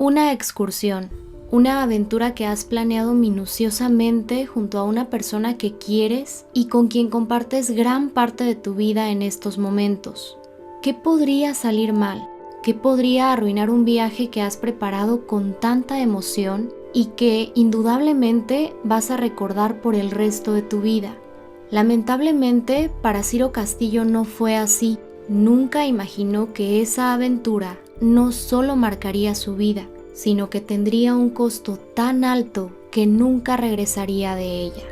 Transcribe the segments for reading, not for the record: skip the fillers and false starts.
Una excursión, una aventura que has planeado minuciosamente junto a una persona que quieres y con quien compartes gran parte de tu vida en estos momentos. ¿Qué podría salir mal? ¿Qué podría arruinar un viaje que has preparado con tanta emoción y que indudablemente vas a recordar por el resto de tu vida? Lamentablemente, para Ciro Castillo no fue así. Nunca imaginó que esa aventura no solo marcaría su vida, sino que tendría un costo tan alto que nunca regresaría de ella.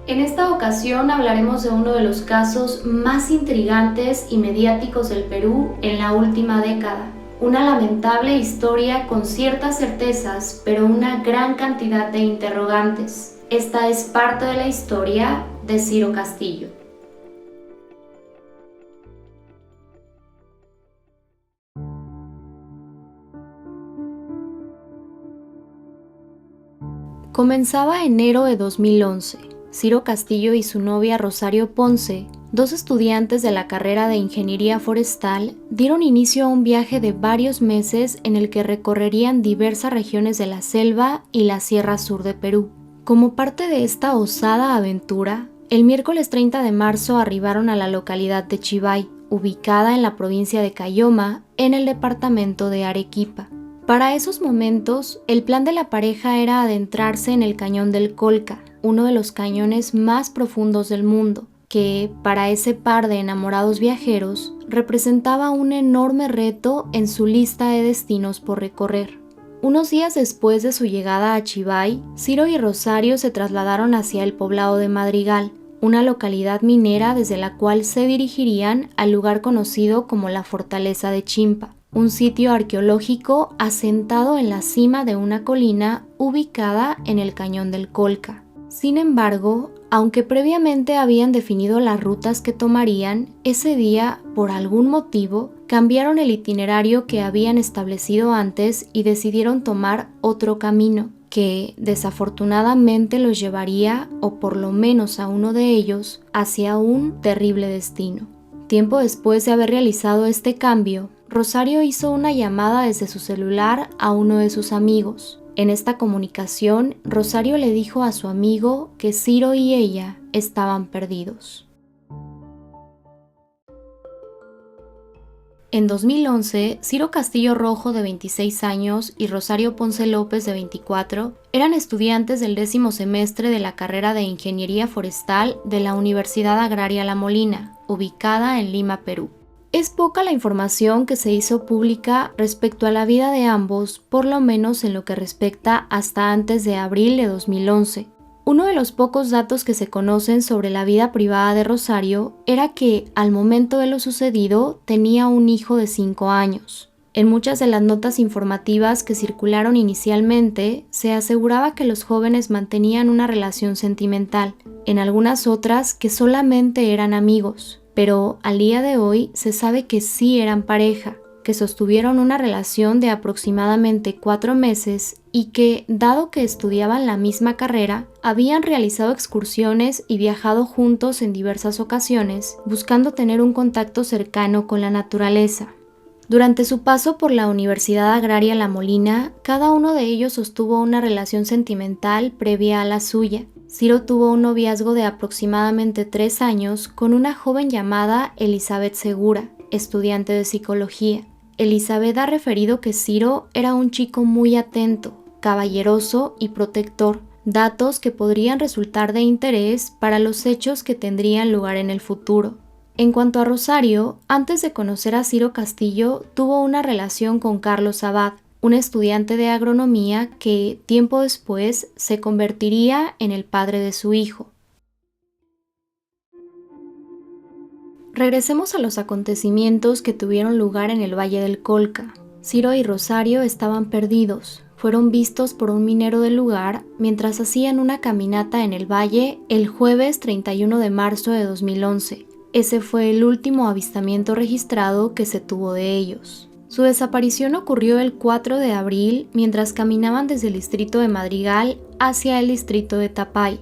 En esta ocasión hablaremos de uno de los casos más intrigantes y mediáticos del Perú en la última década. Una lamentable historia con ciertas certezas, pero una gran cantidad de interrogantes. Esta es parte de la historia de Ciro Castillo. Comenzaba enero de 2011. Ciro Castillo y su novia Rosario Ponce, dos estudiantes de la carrera de Ingeniería Forestal, dieron inicio a un viaje de varios meses en el que recorrerían diversas regiones de la selva y la Sierra Sur de Perú. Como parte de esta osada aventura, el miércoles 30 de marzo arribaron a la localidad de Chivay, ubicada en la provincia de Caylloma, en el departamento de Arequipa. Para esos momentos, el plan de la pareja era adentrarse en el cañón del Colca, uno de los cañones más profundos del mundo, que, para ese par de enamorados viajeros, representaba un enorme reto en su lista de destinos por recorrer. Unos días después de su llegada a Chivay, Ciro y Rosario se trasladaron hacia el poblado de Madrigal, una localidad minera desde la cual se dirigirían al lugar conocido como la Fortaleza de Chimpa, un sitio arqueológico asentado en la cima de una colina ubicada en el cañón del Colca. Sin embargo, aunque previamente habían definido las rutas que tomarían, ese día, por algún motivo, cambiaron el itinerario que habían establecido antes y decidieron tomar otro camino, que desafortunadamente los llevaría, o por lo menos a uno de ellos, hacia un terrible destino. Tiempo después de haber realizado este cambio, Rosario hizo una llamada desde su celular a uno de sus amigos. En esta comunicación, Rosario le dijo a su amigo que Ciro y ella estaban perdidos. En 2011, Ciro Castillo Rojo, de 26 años, y Rosario Ponce López, de 24, eran estudiantes del 10º semestre de la carrera de Ingeniería Forestal de la Universidad Agraria La Molina, ubicada en Lima, Perú. Es poca la información que se hizo pública respecto a la vida de ambos, por lo menos en lo que respecta hasta antes de abril de 2011. Uno de los pocos datos que se conocen sobre la vida privada de Rosario era que, al momento de lo sucedido, tenía un hijo de 5 años. En muchas de las notas informativas que circularon inicialmente, se aseguraba que los jóvenes mantenían una relación sentimental, en algunas otras que solamente eran amigos. Pero al día de hoy se sabe que sí eran pareja, que sostuvieron una relación de aproximadamente 4 meses y que, dado que estudiaban la misma carrera, habían realizado excursiones y viajado juntos en diversas ocasiones, buscando tener un contacto cercano con la naturaleza. Durante su paso por la Universidad Agraria La Molina, cada uno de ellos sostuvo una relación sentimental previa a la suya. Ciro tuvo un noviazgo de aproximadamente 3 años con una joven llamada Elizabeth Segura, estudiante de psicología. Elizabeth ha referido que Ciro era un chico muy atento, caballeroso y protector, datos que podrían resultar de interés para los hechos que tendrían lugar en el futuro. En cuanto a Rosario, antes de conocer a Ciro Castillo, tuvo una relación con Carlos Abad, un estudiante de agronomía que, tiempo después, se convertiría en el padre de su hijo. Regresemos a los acontecimientos que tuvieron lugar en el Valle del Colca. Ciro y Rosario estaban perdidos. Fueron vistos por un minero del lugar mientras hacían una caminata en el valle el jueves 31 de marzo de 2011. Ese fue el último avistamiento registrado que se tuvo de ellos. Su desaparición ocurrió el 4 de abril mientras caminaban desde el distrito de Madrigal hacia el distrito de Tapay.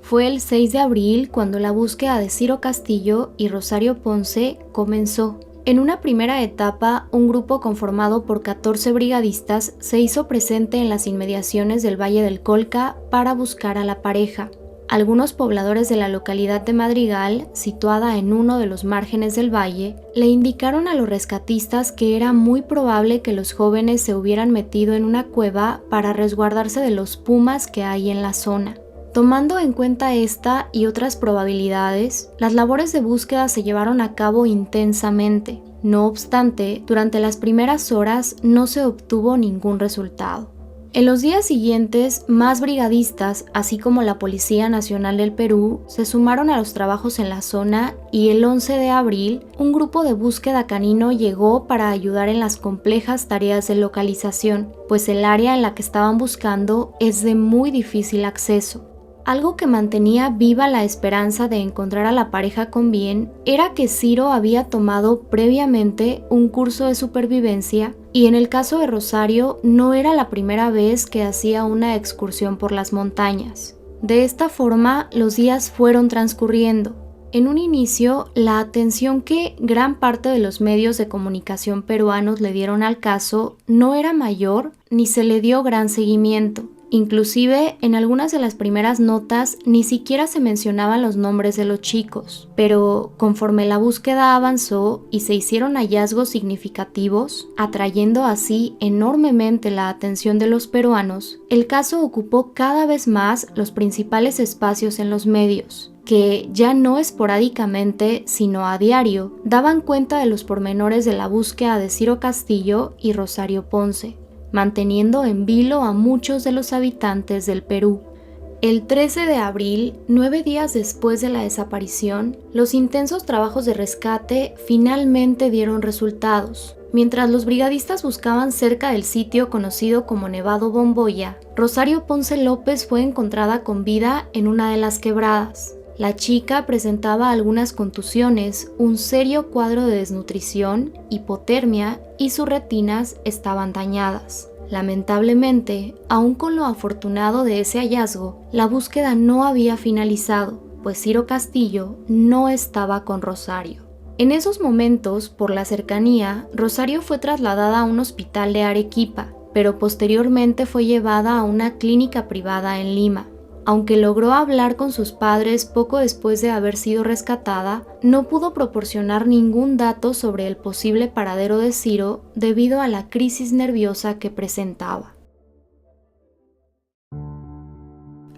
Fue el 6 de abril cuando la búsqueda de Ciro Castillo y Rosario Ponce comenzó. En una primera etapa, un grupo conformado por 14 brigadistas se hizo presente en las inmediaciones del Valle del Colca para buscar a la pareja. Algunos pobladores de la localidad de Madrigal, situada en uno de los márgenes del valle, le indicaron a los rescatistas que era muy probable que los jóvenes se hubieran metido en una cueva para resguardarse de los pumas que hay en la zona. Tomando en cuenta esta y otras probabilidades, las labores de búsqueda se llevaron a cabo intensamente. No obstante, durante las primeras horas no se obtuvo ningún resultado. En los días siguientes, más brigadistas, así como la Policía Nacional del Perú, se sumaron a los trabajos en la zona y el 11 de abril, un grupo de búsqueda canino llegó para ayudar en las complejas tareas de localización, pues el área en la que estaban buscando es de muy difícil acceso. Algo que mantenía viva la esperanza de encontrar a la pareja con bien era que Ciro había tomado previamente un curso de supervivencia y en el caso de Rosario no era la primera vez que hacía una excursión por las montañas. De esta forma, los días fueron transcurriendo. En un inicio, la atención que gran parte de los medios de comunicación peruanos le dieron al caso no era mayor ni se le dio gran seguimiento. Inclusive, en algunas de las primeras notas ni siquiera se mencionaban los nombres de los chicos, pero conforme la búsqueda avanzó y se hicieron hallazgos significativos, atrayendo así enormemente la atención de los peruanos, el caso ocupó cada vez más los principales espacios en los medios, que ya no esporádicamente, sino a diario, daban cuenta de los pormenores de la búsqueda de Ciro Castillo y Rosario Ponce, manteniendo en vilo a muchos de los habitantes del Perú. El 13 de abril, 9 días después de la desaparición, los intensos trabajos de rescate finalmente dieron resultados. Mientras los brigadistas buscaban cerca del sitio conocido como Nevado Bomboya, Rosario Ponce López fue encontrada con vida en una de las quebradas. La chica presentaba algunas contusiones, un serio cuadro de desnutrición, hipotermia y sus retinas estaban dañadas. Lamentablemente, aun con lo afortunado de ese hallazgo, la búsqueda no había finalizado, pues Ciro Castillo no estaba con Rosario. En esos momentos, por la cercanía, Rosario fue trasladada a un hospital de Arequipa, pero posteriormente fue llevada a una clínica privada en Lima. Aunque logró hablar con sus padres poco después de haber sido rescatada, no pudo proporcionar ningún dato sobre el posible paradero de Ciro debido a la crisis nerviosa que presentaba.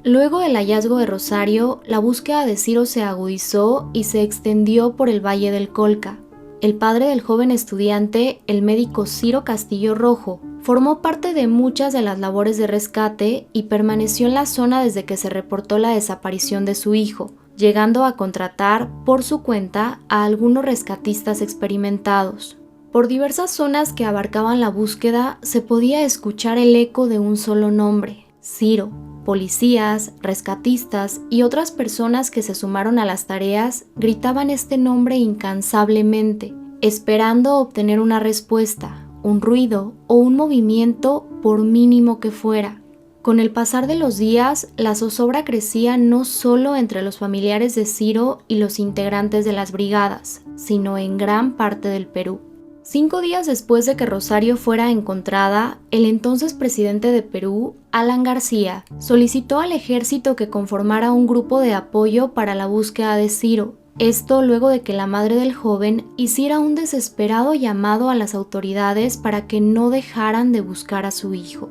Luego del hallazgo de Rosario, la búsqueda de Ciro se agudizó y se extendió por el Valle del Colca. El padre del joven estudiante, el médico Ciro Castillo Rojo, formó parte de muchas de las labores de rescate y permaneció en la zona desde que se reportó la desaparición de su hijo, llegando a contratar por su cuenta a algunos rescatistas experimentados. Por diversas zonas que abarcaban la búsqueda se podía escuchar el eco de un solo nombre, Ciro. Policías, rescatistas y otras personas que se sumaron a las tareas gritaban este nombre incansablemente, esperando obtener una respuesta, un ruido o un movimiento por mínimo que fuera. Con el pasar de los días, la zozobra crecía no solo entre los familiares de Ciro y los integrantes de las brigadas, sino en gran parte del Perú. 5 días después de que Rosario fuera encontrada, el entonces presidente de Perú, Alan García, solicitó al ejército que conformara un grupo de apoyo para la búsqueda de Ciro. Esto luego de que la madre del joven hiciera un desesperado llamado a las autoridades para que no dejaran de buscar a su hijo.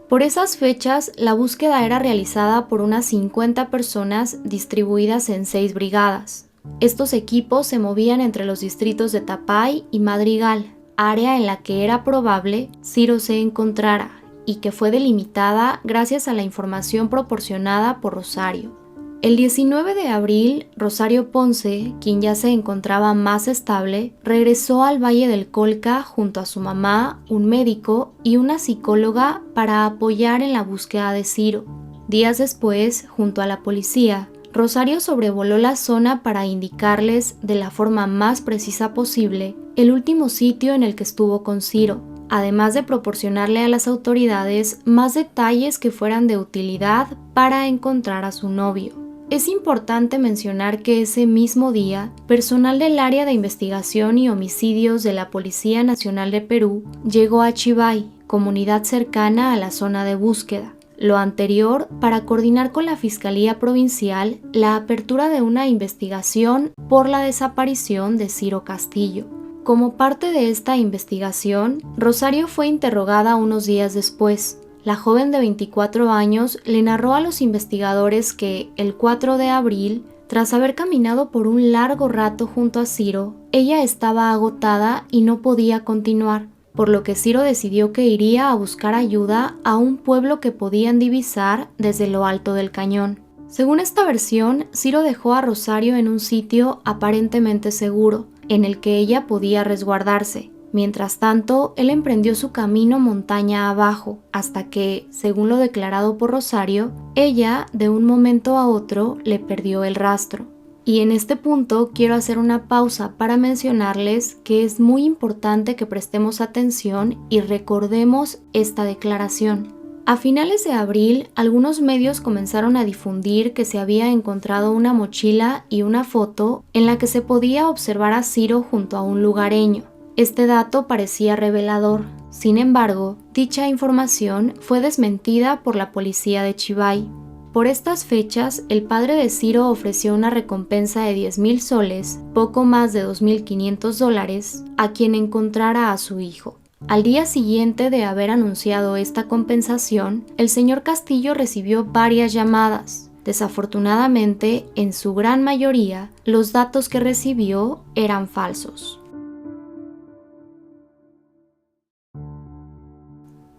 Por esas fechas, la búsqueda era realizada por unas 50 personas distribuidas en 6 brigadas. Estos equipos se movían entre los distritos de Tapay y Madrigal, área en la que era probable Ciro se encontrara y que fue delimitada gracias a la información proporcionada por Rosario. El 19 de abril, Rosario Ponce, quien ya se encontraba más estable, regresó al Valle del Colca junto a su mamá, un médico y una psicóloga para apoyar en la búsqueda de Ciro. Días después, junto a la policía, Rosario sobrevoló la zona para indicarles, de la forma más precisa posible, el último sitio en el que estuvo con Ciro, además de proporcionarle a las autoridades más detalles que fueran de utilidad para encontrar a su novio. Es importante mencionar que ese mismo día, personal del Área de Investigación y Homicidios de la Policía Nacional de Perú llegó a Chivay, comunidad cercana a la zona de búsqueda. Lo anterior para coordinar con la Fiscalía Provincial la apertura de una investigación por la desaparición de Ciro Castillo. Como parte de esta investigación, Rosario fue interrogada unos días después. La joven de 24 años le narró a los investigadores que, el 4 de abril, tras haber caminado por un largo rato junto a Ciro, ella estaba agotada y no podía continuar, por lo que Ciro decidió que iría a buscar ayuda a un pueblo que podían divisar desde lo alto del cañón. Según esta versión, Ciro dejó a Rosario en un sitio aparentemente seguro, en el que ella podía resguardarse. Mientras tanto, él emprendió su camino montaña abajo, hasta que, según lo declarado por Rosario, ella, de un momento a otro, le perdió el rastro. Y en este punto quiero hacer una pausa para mencionarles que es muy importante que prestemos atención y recordemos esta declaración. A finales de abril, algunos medios comenzaron a difundir que se había encontrado una mochila y una foto en la que se podía observar a Ciro junto a un lugareño. Este dato parecía revelador. Sin embargo, dicha información fue desmentida por la policía de Chivay. Por estas fechas, el padre de Ciro ofreció una recompensa de 10,000 soles, poco más de $2,500, a quien encontrara a su hijo. Al día siguiente de haber anunciado esta compensación, el señor Castillo recibió varias llamadas. Desafortunadamente, en su gran mayoría, los datos que recibió eran falsos.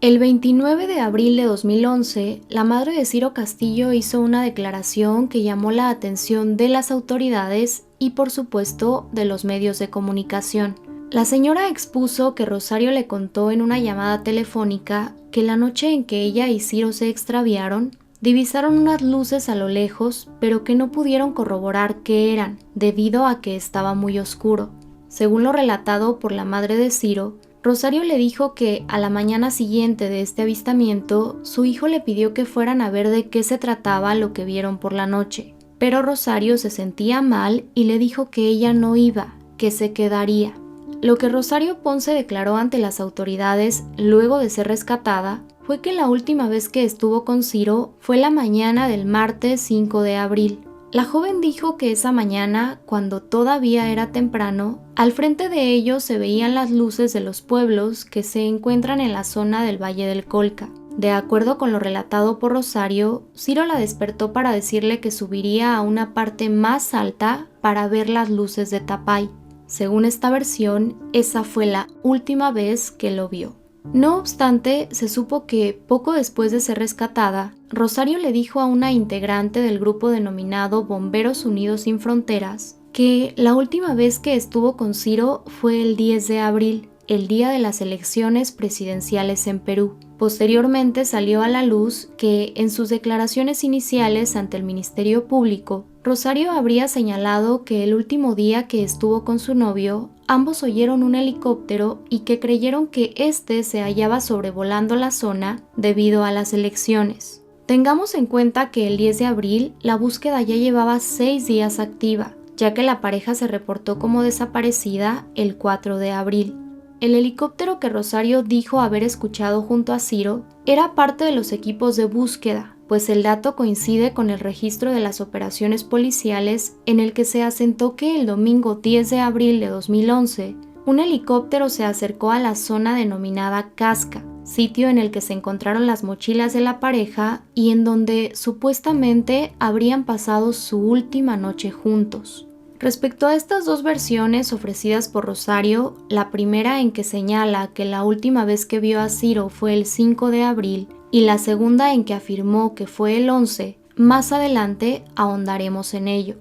El 29 de abril de 2011, la madre de Ciro Castillo hizo una declaración que llamó la atención de las autoridades y, por supuesto, de los medios de comunicación. La señora expuso que Rosario le contó en una llamada telefónica que la noche en que ella y Ciro se extraviaron, divisaron unas luces a lo lejos, pero que no pudieron corroborar qué eran, debido a que estaba muy oscuro. Según lo relatado por la madre de Ciro, Rosario le dijo que a la mañana siguiente de este avistamiento, su hijo le pidió que fueran a ver de qué se trataba lo que vieron por la noche. Pero Rosario se sentía mal y le dijo que ella no iba, que se quedaría. Lo que Rosario Ponce declaró ante las autoridades luego de ser rescatada fue que la última vez que estuvo con Ciro fue la mañana del martes 5 de abril. La joven dijo que esa mañana, cuando todavía era temprano, al frente de ellos se veían las luces de los pueblos que se encuentran en la zona del Valle del Colca. De acuerdo con lo relatado por Rosario, Ciro la despertó para decirle que subiría a una parte más alta para ver las luces de Tapay. Según esta versión, esa fue la última vez que lo vio. No obstante, se supo que, poco después de ser rescatada, Rosario le dijo a una integrante del grupo denominado Bomberos Unidos Sin Fronteras que la última vez que estuvo con Ciro fue el 10 de abril, el día de las elecciones presidenciales en Perú. Posteriormente salió a la luz que, en sus declaraciones iniciales ante el Ministerio Público, Rosario habría señalado que el último día que estuvo con su novio, ambos oyeron un helicóptero y que creyeron que éste se hallaba sobrevolando la zona debido a las elecciones. Tengamos en cuenta que el 10 de abril la búsqueda ya llevaba 6 días activa, ya que la pareja se reportó como desaparecida el 4 de abril. El helicóptero que Rosario dijo haber escuchado junto a Ciro era parte de los equipos de búsqueda, pues el dato coincide con el registro de las operaciones policiales en el que se asentó que el domingo 10 de abril de 2011, un helicóptero se acercó a la zona denominada Casca, sitio en el que se encontraron las mochilas de la pareja y en donde supuestamente habrían pasado su última noche juntos. Respecto a estas dos versiones ofrecidas por Rosario, la primera en que señala que la última vez que vio a Ciro fue el 5 de abril y la segunda en que afirmó que fue el 11, más adelante ahondaremos en ello.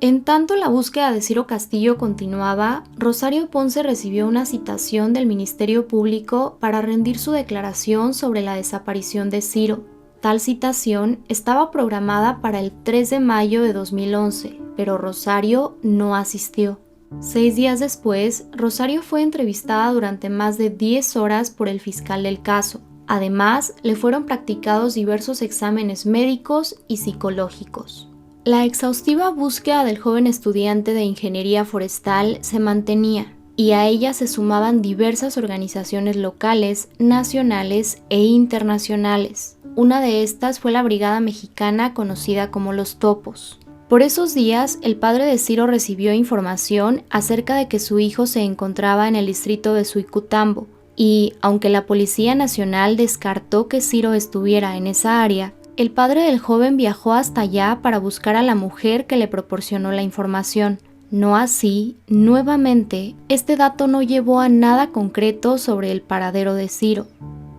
En tanto la búsqueda de Ciro Castillo continuaba, Rosario Ponce recibió una citación del Ministerio Público para rendir su declaración sobre la desaparición de Ciro. Tal citación estaba programada para el 3 de mayo de 2011, pero Rosario no asistió. 6 días después, Rosario fue entrevistada durante más de 10 horas por el fiscal del caso. Además, le fueron practicados diversos exámenes médicos y psicológicos. La exhaustiva búsqueda del joven estudiante de ingeniería forestal se mantenía, y a ella se sumaban diversas organizaciones locales, nacionales e internacionales. Una de estas fue la Brigada Mexicana conocida como Los Topos. Por esos días, el padre de Ciro recibió información acerca de que su hijo se encontraba en el distrito de Suicutambo, y aunque la Policía Nacional descartó que Ciro estuviera en esa área, el padre del joven viajó hasta allá para buscar a la mujer que le proporcionó la información. No así, nuevamente, este dato no llevó a nada concreto sobre el paradero de Ciro.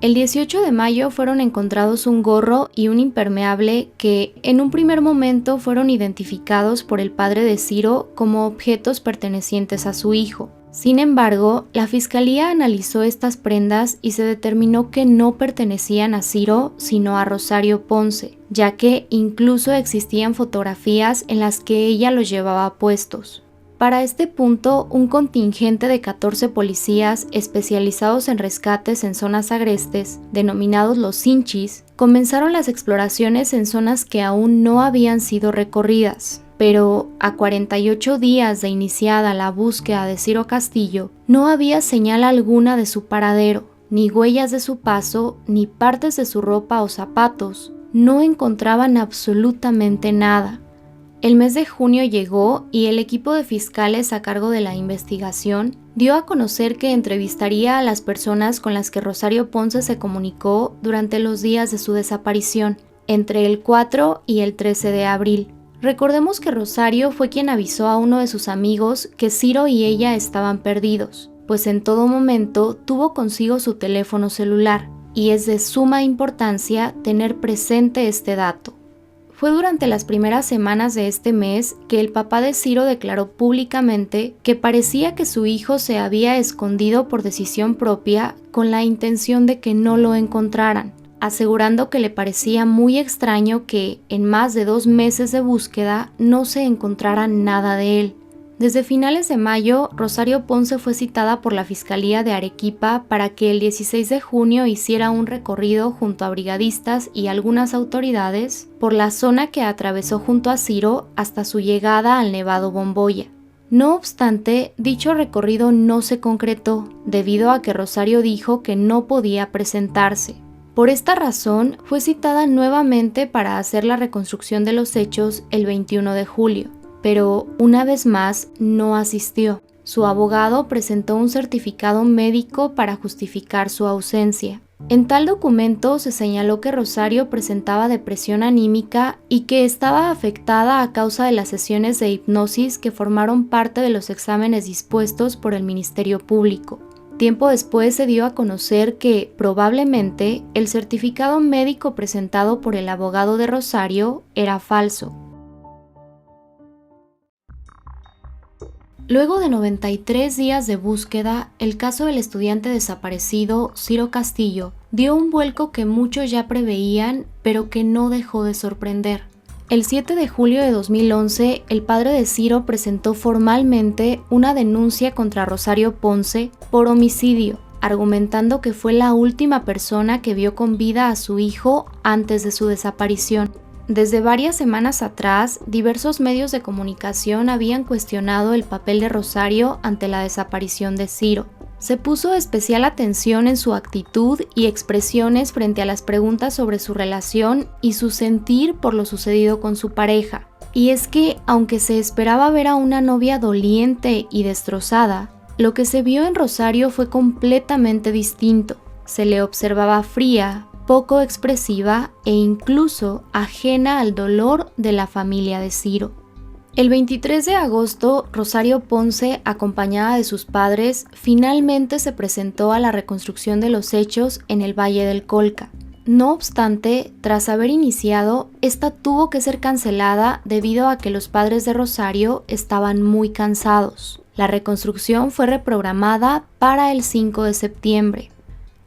El 18 de mayo fueron encontrados un gorro y un impermeable que, en un primer momento, fueron identificados por el padre de Ciro como objetos pertenecientes a su hijo. Sin embargo, la fiscalía analizó estas prendas y se determinó que no pertenecían a Ciro, sino a Rosario Ponce, ya que incluso existían fotografías en las que ella los llevaba puestos. Para este punto, un contingente de 14 policías especializados en rescates en zonas agrestes, denominados los Sinchis, comenzaron las exploraciones en zonas que aún no habían sido recorridas. Pero a 48 días de iniciada la búsqueda de Ciro Castillo, no había señal alguna de su paradero, ni huellas de su paso, ni partes de su ropa o zapatos. No encontraban absolutamente nada. El mes de junio llegó y el equipo de fiscales a cargo de la investigación dio a conocer que entrevistaría a las personas con las que Rosario Ponce se comunicó durante los días de su desaparición, entre el 4 y el 13 de abril. Recordemos que Rosario fue quien avisó a uno de sus amigos que Ciro y ella estaban perdidos, pues en todo momento tuvo consigo su teléfono celular, y es de suma importancia tener presente este dato. Fue durante las primeras semanas de este mes que el papá de Ciro declaró públicamente que parecía que su hijo se había escondido por decisión propia con la intención de que no lo encontraran, asegurando que le parecía muy extraño que, en más de 2 meses de búsqueda, no se encontrara nada de él. Desde finales de mayo, Rosario Ponce fue citada por la Fiscalía de Arequipa para que el 16 de junio hiciera un recorrido junto a brigadistas y algunas autoridades por la zona que atravesó junto a Ciro hasta su llegada al Nevado Bomboya. No obstante, dicho recorrido no se concretó, debido a que Rosario dijo que no podía presentarse. Por esta razón, fue citada nuevamente para hacer la reconstrucción de los hechos el 21 de julio, pero una vez más no asistió. Su abogado presentó un certificado médico para justificar su ausencia. En tal documento se señaló que Rosario presentaba depresión anímica y que estaba afectada a causa de las sesiones de hipnosis que formaron parte de los exámenes dispuestos por el Ministerio Público. Tiempo después se dio a conocer que, probablemente, el certificado médico presentado por el abogado de Rosario era falso. Luego de 93 días de búsqueda, el caso del estudiante desaparecido, Ciro Castillo, dio un vuelco que muchos ya preveían, pero que no dejó de sorprender. El 7 de julio de 2011, el padre de Ciro presentó formalmente una denuncia contra Rosario Ponce por homicidio, argumentando que fue la última persona que vio con vida a su hijo antes de su desaparición. Desde varias semanas atrás, diversos medios de comunicación habían cuestionado el papel de Rosario ante la desaparición de Ciro. Se puso especial atención en su actitud y expresiones frente a las preguntas sobre su relación y su sentir por lo sucedido con su pareja. Y es que, aunque se esperaba ver a una novia doliente y destrozada, lo que se vio en Rosario fue completamente distinto. Se le observaba fría, poco expresiva e incluso ajena al dolor de la familia de Ciro. El 23 de agosto, Rosario Ponce, acompañada de sus padres, finalmente se presentó a la reconstrucción de los hechos en el Valle del Colca. No obstante, tras haber iniciado, esta tuvo que ser cancelada debido a que los padres de Rosario estaban muy cansados. La reconstrucción fue reprogramada para el 5 de septiembre.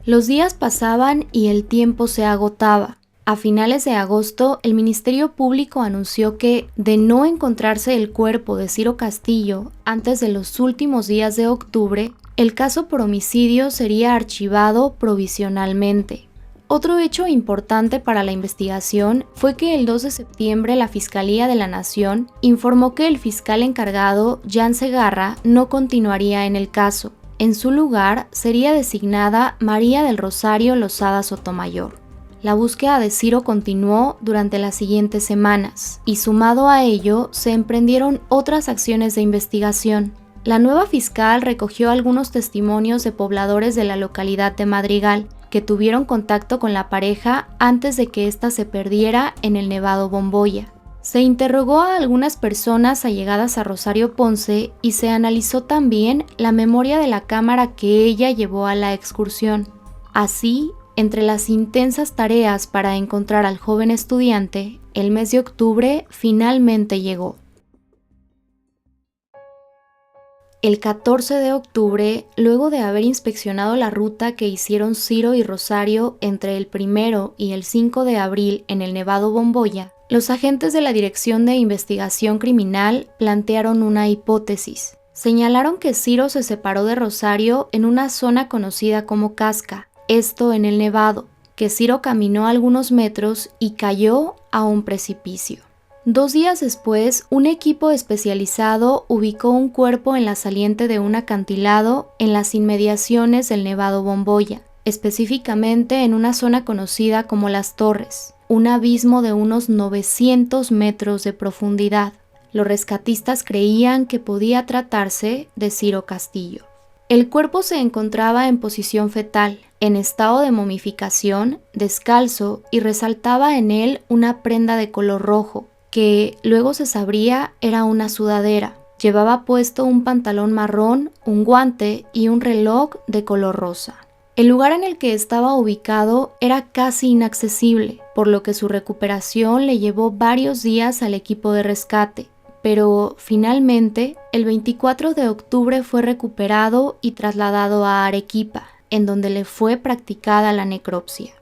Los días pasaban y el tiempo se agotaba. A finales de agosto, el Ministerio Público anunció que, de no encontrarse el cuerpo de Ciro Castillo antes de los últimos días de octubre, el caso por homicidio sería archivado provisionalmente. Otro hecho importante para la investigación fue que el 2 de septiembre la Fiscalía de la Nación informó que el fiscal encargado, Jan Segarra, no continuaría en el caso. En su lugar sería designada María del Rosario Lozada Sotomayor. La búsqueda de Ciro continuó durante las siguientes semanas y sumado a ello se emprendieron otras acciones de investigación. La nueva fiscal recogió algunos testimonios de pobladores de la localidad de Madrigal que tuvieron contacto con la pareja antes de que ésta se perdiera en el Nevado Bomboya. Se interrogó a algunas personas allegadas a Rosario Ponce y se analizó también la memoria de la cámara que ella llevó a la excursión. Así, entre las intensas tareas para encontrar al joven estudiante, el mes de octubre finalmente llegó. El 14 de octubre, luego de haber inspeccionado la ruta que hicieron Ciro y Rosario entre el 1 y el 5 de abril en el Nevado Bomboya, los agentes de la Dirección de Investigación Criminal plantearon una hipótesis. Señalaron que Ciro se separó de Rosario en una zona conocida como Casca, esto en el Nevado, que Ciro caminó algunos metros y cayó a un precipicio. 2 días después, un equipo especializado ubicó un cuerpo en la saliente de un acantilado en las inmediaciones del Nevado Bomboya, específicamente en una zona conocida como Las Torres, un abismo de unos 900 metros de profundidad. Los rescatistas creían que podía tratarse de Ciro Castillo. El cuerpo se encontraba en posición fetal, en estado de momificación, descalzo, y resaltaba en él una prenda de color rojo, que luego se sabría era una sudadera. Llevaba puesto un pantalón marrón, un guante y un reloj de color rosa. El lugar en el que estaba ubicado era casi inaccesible, por lo que su recuperación le llevó varios días al equipo de rescate, pero finalmente el 24 de octubre fue recuperado y trasladado a Arequipa, en donde le fue practicada la necropsia.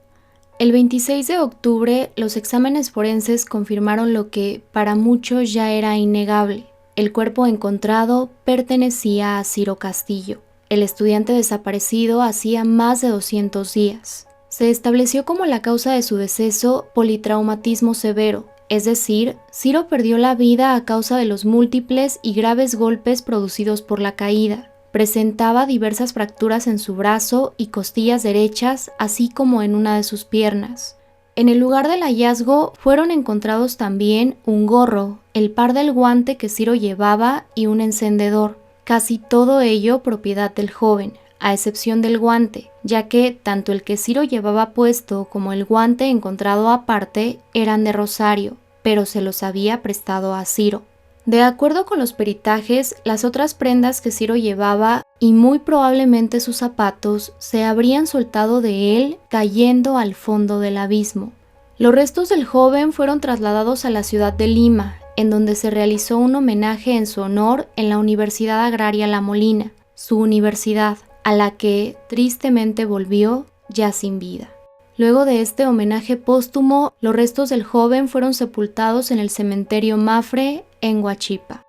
El 26 de octubre, los exámenes forenses confirmaron lo que para muchos ya era innegable. El cuerpo encontrado pertenecía a Ciro Castillo, el estudiante desaparecido hacía más de 200 días. Se estableció como la causa de su deceso politraumatismo severo, es decir, Ciro perdió la vida a causa de los múltiples y graves golpes producidos por la caída. Presentaba diversas fracturas en su brazo y costillas derechas, así como en una de sus piernas. En el lugar del hallazgo fueron encontrados también un gorro, el par del guante que Ciro llevaba y un encendedor. Casi todo ello propiedad del joven, a excepción del guante, ya que tanto el que Ciro llevaba puesto como el guante encontrado aparte eran de Rosario, pero se los había prestado a Ciro. De acuerdo con los peritajes, las otras prendas que Ciro llevaba y muy probablemente sus zapatos se habrían soltado de él cayendo al fondo del abismo. Los restos del joven fueron trasladados a la ciudad de Lima, en donde se realizó un homenaje en su honor en la Universidad Agraria La Molina, su universidad, a la que tristemente volvió ya sin vida. Luego de este homenaje póstumo, los restos del joven fueron sepultados en el cementerio Mafre, en Huachipa.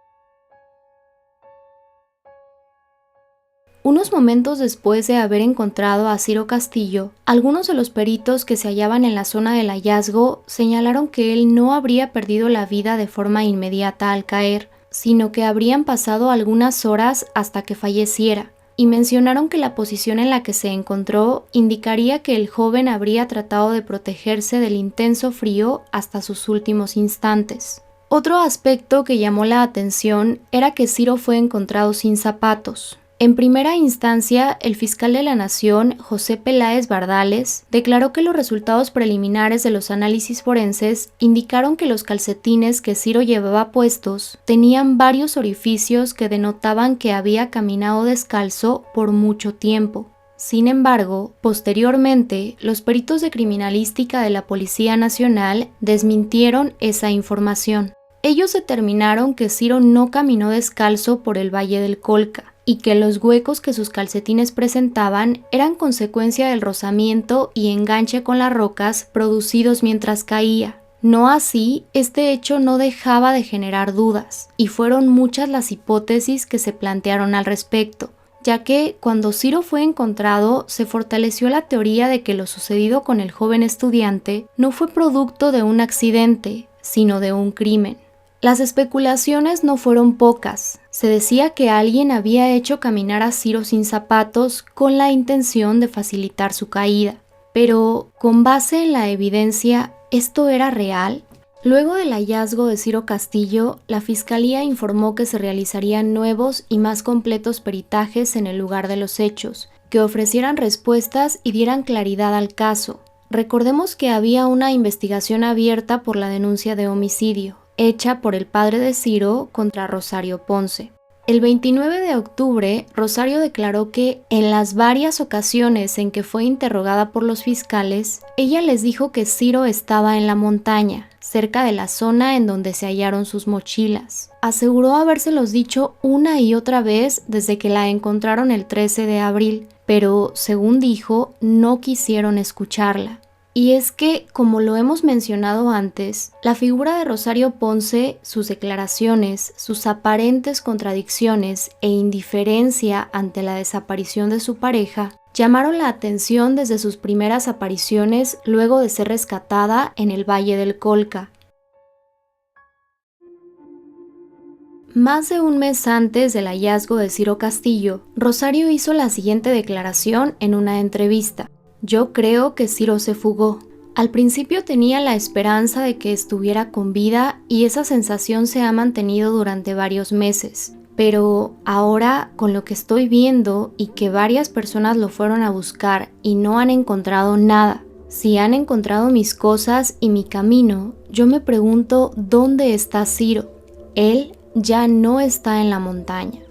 Unos momentos después de haber encontrado a Ciro Castillo, algunos de los peritos que se hallaban en la zona del hallazgo señalaron que él no habría perdido la vida de forma inmediata al caer, sino que habrían pasado algunas horas hasta que falleciera, y mencionaron que la posición en la que se encontró indicaría que el joven habría tratado de protegerse del intenso frío hasta sus últimos instantes. Otro aspecto que llamó la atención era que Ciro fue encontrado sin zapatos. En primera instancia, el fiscal de la Nación, José Peláez Bardales, declaró que los resultados preliminares de los análisis forenses indicaron que los calcetines que Ciro llevaba puestos tenían varios orificios que denotaban que había caminado descalzo por mucho tiempo. Sin embargo, posteriormente, los peritos de criminalística de la Policía Nacional desmintieron esa información. Ellos determinaron que Ciro no caminó descalzo por el Valle del Colca, y que los huecos que sus calcetines presentaban eran consecuencia del rozamiento y enganche con las rocas producidos mientras caía. No así, este hecho no dejaba de generar dudas, y fueron muchas las hipótesis que se plantearon al respecto, ya que cuando Ciro fue encontrado se fortaleció la teoría de que lo sucedido con el joven estudiante no fue producto de un accidente, sino de un crimen. Las especulaciones no fueron pocas. Se decía que alguien había hecho caminar a Ciro sin zapatos con la intención de facilitar su caída. Pero, con base en la evidencia, ¿esto era real? Luego del hallazgo de Ciro Castillo, la Fiscalía informó que se realizarían nuevos y más completos peritajes en el lugar de los hechos, que ofrecieran respuestas y dieran claridad al caso. Recordemos que había una investigación abierta por la denuncia de homicidio, hecha por el padre de Ciro contra Rosario Ponce. El 29 de octubre, Rosario declaró que en las varias ocasiones en que fue interrogada por los fiscales, ella les dijo que Ciro estaba en la montaña, cerca de la zona en donde se hallaron sus mochilas. Aseguró habérselos dicho una y otra vez desde que la encontraron el 13 de abril, pero, según dijo, no quisieron escucharla. Y es que, como lo hemos mencionado antes, la figura de Rosario Ponce, sus declaraciones, sus aparentes contradicciones e indiferencia ante la desaparición de su pareja, llamaron la atención desde sus primeras apariciones luego de ser rescatada en el Valle del Colca. Más de un mes antes del hallazgo de Ciro Castillo, Rosario hizo la siguiente declaración en una entrevista. Yo creo que Ciro se fugó. Al principio tenía la esperanza de que estuviera con vida y esa sensación se ha mantenido durante varios meses. Pero ahora, con lo que estoy viendo y que varias personas lo fueron a buscar y no han encontrado nada, si han encontrado mis cosas y mi camino, yo me pregunto ¿dónde está Ciro? Él ya no está en la montaña.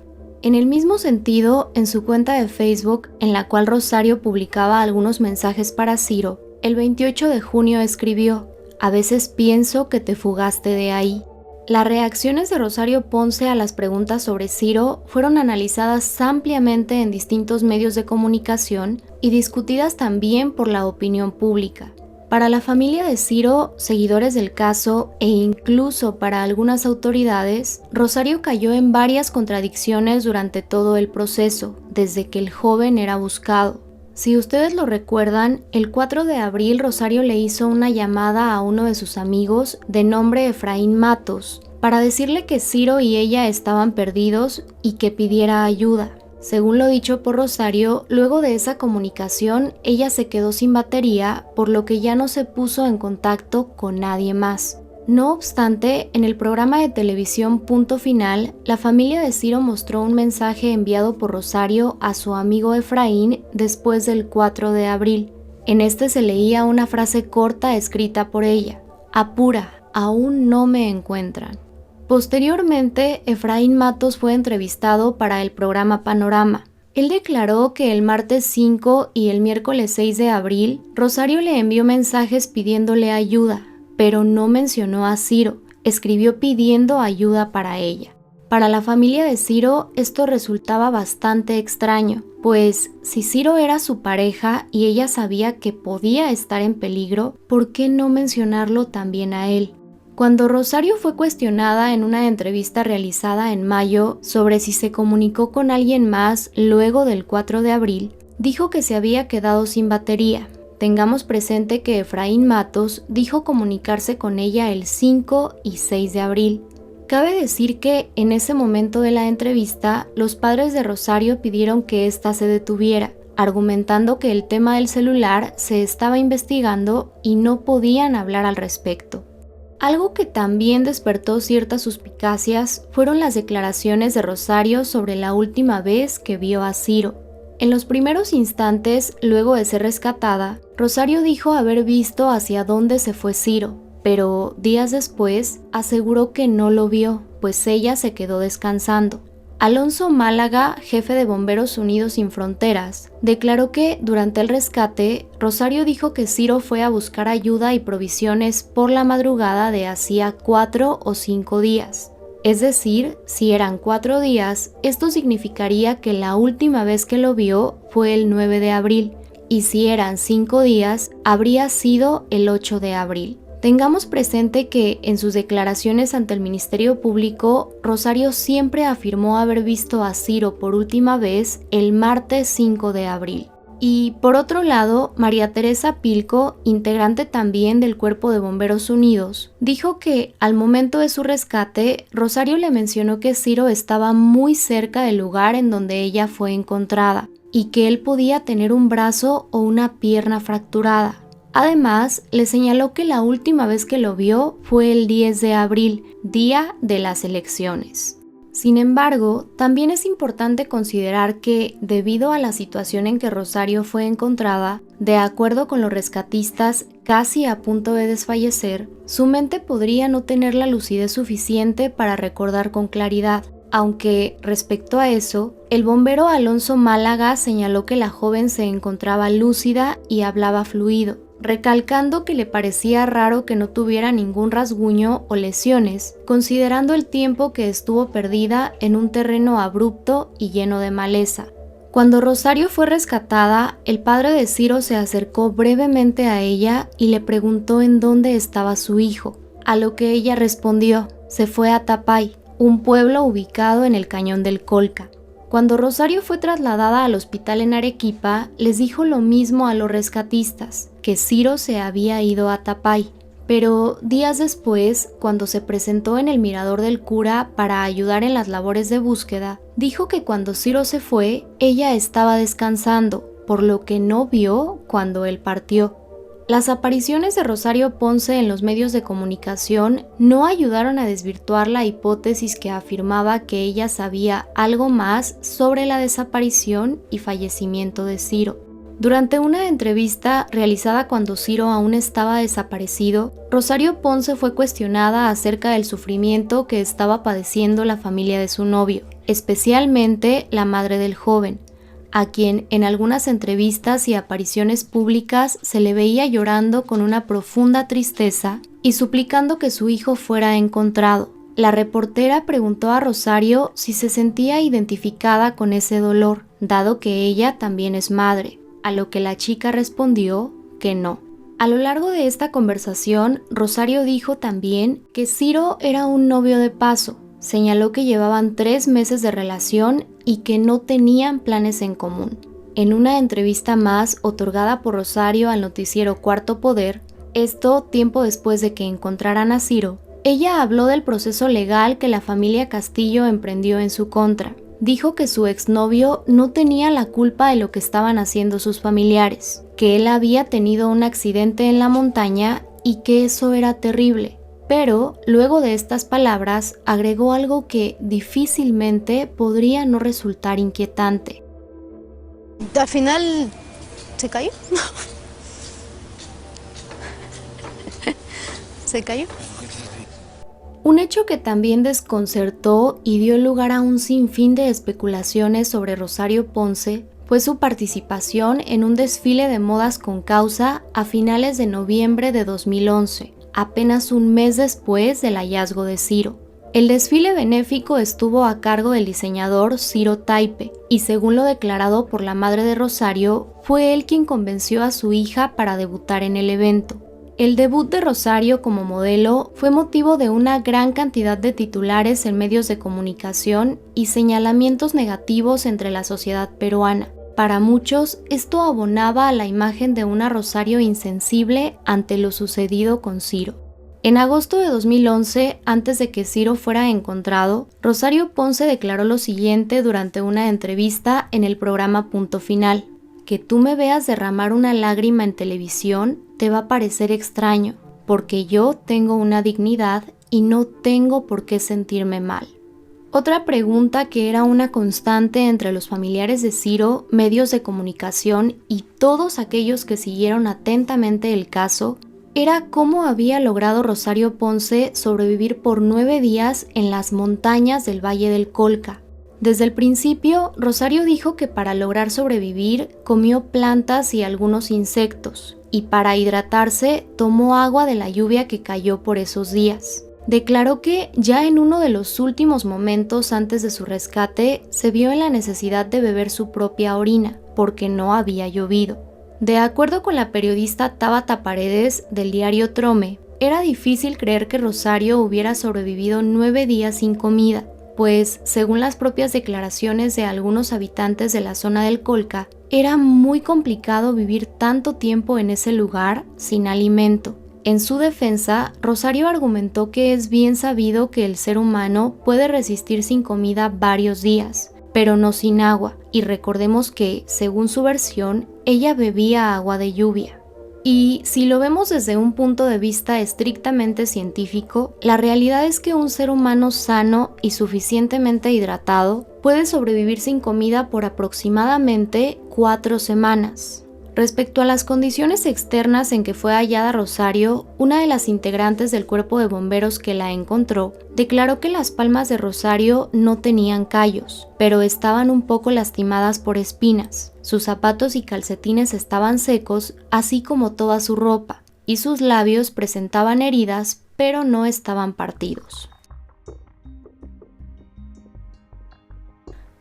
En el mismo sentido, en su cuenta de Facebook, en la cual Rosario publicaba algunos mensajes para Ciro, el 28 de junio escribió: a veces pienso que te fugaste de ahí. Las reacciones de Rosario Ponce a las preguntas sobre Ciro fueron analizadas ampliamente en distintos medios de comunicación y discutidas también por la opinión pública. Para la familia de Ciro, seguidores del caso e incluso para algunas autoridades, Rosario cayó en varias contradicciones durante todo el proceso, desde que el joven era buscado. Si ustedes lo recuerdan, el 4 de abril Rosario le hizo una llamada a uno de sus amigos de nombre Efraín Matos para decirle que Ciro y ella estaban perdidos y que pidiera ayuda. Según lo dicho por Rosario, luego de esa comunicación, ella se quedó sin batería, por lo que ya no se puso en contacto con nadie más. No obstante, en el programa de televisión Punto Final, la familia de Ciro mostró un mensaje enviado por Rosario a su amigo Efraín después del 4 de abril. En este se leía una frase corta escrita por ella: apura, aún no me encuentran. Posteriormente, Efraín Matos fue entrevistado para el programa Panorama. Él declaró que el martes 5 y el miércoles 6 de abril, Rosario le envió mensajes pidiéndole ayuda, pero no mencionó a Ciro, escribió pidiendo ayuda para ella. Para la familia de Ciro, esto resultaba bastante extraño, pues si Ciro era su pareja y ella sabía que podía estar en peligro, ¿por qué no mencionarlo también a él? Cuando Rosario fue cuestionada en una entrevista realizada en mayo sobre si se comunicó con alguien más luego del 4 de abril, dijo que se había quedado sin batería. Tengamos presente que Efraín Matos dijo comunicarse con ella el 5 y 6 de abril. Cabe decir que en ese momento de la entrevista, los padres de Rosario pidieron que ésta se detuviera, argumentando que el tema del celular se estaba investigando y no podían hablar al respecto. Algo que también despertó ciertas suspicacias fueron las declaraciones de Rosario sobre la última vez que vio a Ciro. En los primeros instantes, luego de ser rescatada, Rosario dijo haber visto hacia dónde se fue Ciro, pero días después aseguró que no lo vio, pues ella se quedó descansando. Alonso Málaga, jefe de Bomberos Unidos Sin Fronteras, declaró que durante el rescate, Rosario dijo que Ciro fue a buscar ayuda y provisiones por la madrugada de hacía 4 o 5 días. Es decir, si eran 4 días, esto significaría que la última vez que lo vio fue el 9 de abril, y si eran 5 días, habría sido el 8 de abril. Tengamos presente que en sus declaraciones ante el Ministerio Público, Rosario siempre afirmó haber visto a Ciro por última vez el martes 5 de abril. Y por otro lado, María Teresa Pilco, integrante también del Cuerpo de Bomberos Unidos, dijo que al momento de su rescate, Rosario le mencionó que Ciro estaba muy cerca del lugar en donde ella fue encontrada y que él podía tener un brazo o una pierna fracturada. Además, le señaló que la última vez que lo vio fue el 10 de abril, día de las elecciones. Sin embargo, también es importante considerar que, debido a la situación en que Rosario fue encontrada, de acuerdo con los rescatistas casi a punto de desfallecer, su mente podría no tener la lucidez suficiente para recordar con claridad. Aunque, respecto a eso, el bombero Alonso Málaga señaló que la joven se encontraba lúcida y hablaba fluido, recalcando que le parecía raro que no tuviera ningún rasguño o lesiones, considerando el tiempo que estuvo perdida en un terreno abrupto y lleno de maleza. Cuando Rosario fue rescatada, el padre de Ciro se acercó brevemente a ella y le preguntó en dónde estaba su hijo, a lo que ella respondió: se fue a Tapay, un pueblo ubicado en el cañón del Colca. Cuando Rosario fue trasladada al hospital en Arequipa, les dijo lo mismo a los rescatistas, que Ciro se había ido a Tapay. Pero días después, cuando se presentó en el Mirador del Cura para ayudar en las labores de búsqueda, dijo que cuando Ciro se fue, ella estaba descansando, por lo que no vio cuando él partió. Las apariciones de Rosario Ponce en los medios de comunicación no ayudaron a desvirtuar la hipótesis que afirmaba que ella sabía algo más sobre la desaparición y fallecimiento de Ciro. Durante una entrevista realizada cuando Ciro aún estaba desaparecido, Rosario Ponce fue cuestionada acerca del sufrimiento que estaba padeciendo la familia de su novio, especialmente la madre del joven, a quien en algunas entrevistas y apariciones públicas se le veía llorando con una profunda tristeza y suplicando que su hijo fuera encontrado. La reportera preguntó a Rosario si se sentía identificada con ese dolor, dado que ella también es madre, a lo que la chica respondió que no. A lo largo de esta conversación, Rosario dijo también que Ciro era un novio de paso. Señaló que llevaban 3 meses de relación y que no tenían planes en común. En una entrevista más otorgada por Rosario al noticiero Cuarto Poder, esto tiempo después de que encontraran a Ciro, ella habló del proceso legal que la familia Castillo emprendió en su contra. Dijo que su exnovio no tenía la culpa de lo que estaban haciendo sus familiares, que él había tenido un accidente en la montaña y que eso era terrible. Pero, luego de estas palabras, agregó algo que difícilmente podría no resultar inquietante. Al final, ¿se cayó? ¿Se cayó? Un hecho que también desconcertó y dio lugar a un sinfín de especulaciones sobre Rosario Ponce fue su participación en un desfile de modas con causa a finales de noviembre de 2011. Apenas un mes después del hallazgo de Ciro. El desfile benéfico estuvo a cargo del diseñador Ciro Taipe y, según lo declarado por la madre de Rosario, fue él quien convenció a su hija para debutar en el evento. El debut de Rosario como modelo fue motivo de una gran cantidad de titulares en medios de comunicación y señalamientos negativos entre la sociedad peruana. Para muchos, esto abonaba a la imagen de una Rosario insensible ante lo sucedido con Ciro. En agosto de 2011, antes de que Ciro fuera encontrado, Rosario Ponce declaró lo siguiente durante una entrevista en el programa Punto Final: que tú me veas derramar una lágrima en televisión te va a parecer extraño, porque yo tengo una dignidad y no tengo por qué sentirme mal. Otra pregunta que era una constante entre los familiares de Ciro, medios de comunicación y todos aquellos que siguieron atentamente el caso, era cómo había logrado Rosario Ponce sobrevivir por 9 días en las montañas del Valle del Colca. Desde el principio, Rosario dijo que para lograr sobrevivir comió plantas y algunos insectos, y para hidratarse tomó agua de la lluvia que cayó por esos días. Declaró que ya en uno de los últimos momentos antes de su rescate se vio en la necesidad de beber su propia orina, porque no había llovido. De acuerdo con la periodista Tabata Paredes del diario Trome, era difícil creer que Rosario hubiera sobrevivido 9 días sin comida, pues, según las propias declaraciones de algunos habitantes de la zona del Colca, era muy complicado vivir tanto tiempo en ese lugar sin alimento. En su defensa, Rosario argumentó que es bien sabido que el ser humano puede resistir sin comida varios días, pero no sin agua, y recordemos que, según su versión, ella bebía agua de lluvia. Y si lo vemos desde un punto de vista estrictamente científico, la realidad es que un ser humano sano y suficientemente hidratado puede sobrevivir sin comida por aproximadamente 4 semanas. Respecto a las condiciones externas en que fue hallada Rosario, una de las integrantes del cuerpo de bomberos que la encontró declaró que las palmas de Rosario no tenían callos, pero estaban un poco lastimadas por espinas. Sus zapatos y calcetines estaban secos, así como toda su ropa, y sus labios presentaban heridas, pero no estaban partidos.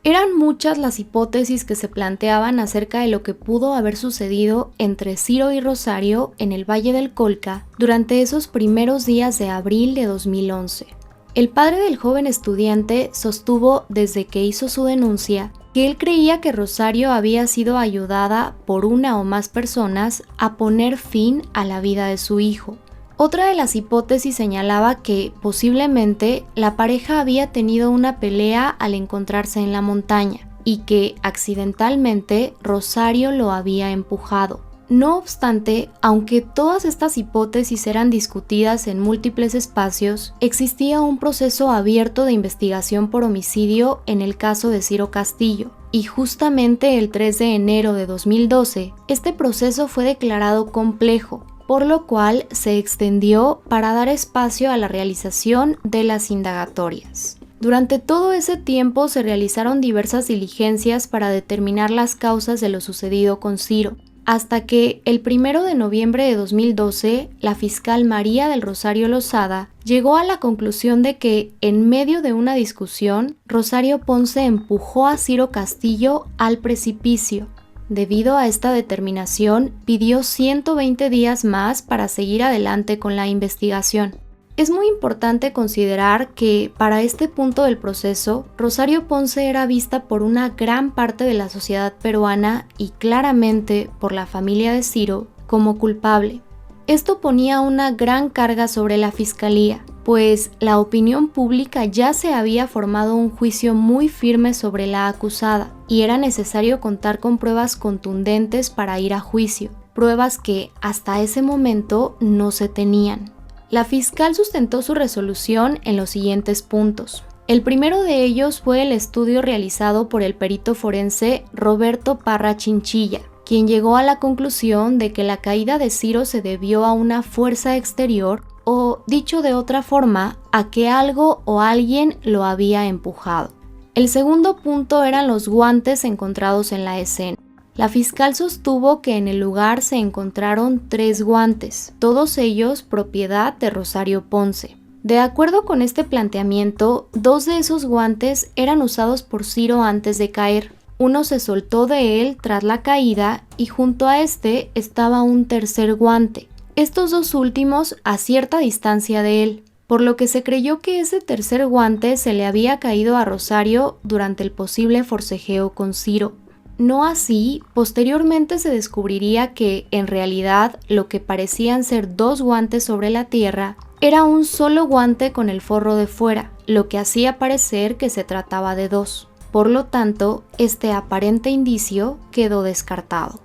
Eran muchas las hipótesis que se planteaban acerca de lo que pudo haber sucedido entre Ciro y Rosario en el Valle del Colca durante esos primeros días de abril de 2011. El padre del joven estudiante sostuvo desde que hizo su denuncia que él creía que Rosario había sido ayudada por una o más personas a poner fin a la vida de su hijo. Otra de las hipótesis señalaba que, posiblemente, la pareja había tenido una pelea al encontrarse en la montaña y que, accidentalmente, Rosario lo había empujado. No obstante, aunque todas estas hipótesis eran discutidas en múltiples espacios, existía un proceso abierto de investigación por homicidio en el caso de Ciro Castillo, y justamente el 3 de enero de 2012, este proceso fue declarado complejo, por lo cual se extendió para dar espacio a la realización de las indagatorias. Durante todo ese tiempo se realizaron diversas diligencias para determinar las causas de lo sucedido con Ciro, hasta que el 1 de noviembre de 2012, la fiscal María del Rosario Lozada llegó a la conclusión de que, en medio de una discusión, Rosario Ponce empujó a Ciro Castillo al precipicio. Debido a esta determinación, pidió 120 días más para seguir adelante con la investigación. Es muy importante considerar que, para este punto del proceso, Rosario Ponce era vista por una gran parte de la sociedad peruana y claramente por la familia de Ciro como culpable. Esto ponía una gran carga sobre la fiscalía, pues la opinión pública ya se había formado un juicio muy firme sobre la acusada y era necesario contar con pruebas contundentes para ir a juicio, pruebas que hasta ese momento no se tenían. La fiscal sustentó su resolución en los siguientes puntos. El primero de ellos fue el estudio realizado por el perito forense Roberto Parra Chinchilla, quien llegó a la conclusión de que la caída de Ciro se debió a una fuerza exterior o, dicho de otra forma, a que algo o alguien lo había empujado. El segundo punto eran los guantes encontrados en la escena. La fiscal sostuvo que en el lugar se encontraron 3 guantes, todos ellos propiedad de Rosario Ponce. De acuerdo con este planteamiento, 2 de esos guantes eran usados por Ciro antes de caer. Uno se soltó de él tras la caída y junto a este estaba un tercer guante. Estos 2 últimos a cierta distancia de él, por lo que se creyó que ese tercer guante se le había caído a Rosario durante el posible forcejeo con Ciro. No así, posteriormente se descubriría que, en realidad, lo que parecían ser 2 guantes sobre la tierra era un solo guante con el forro de fuera, lo que hacía parecer que se trataba de 2. Por lo tanto, este aparente indicio quedó descartado.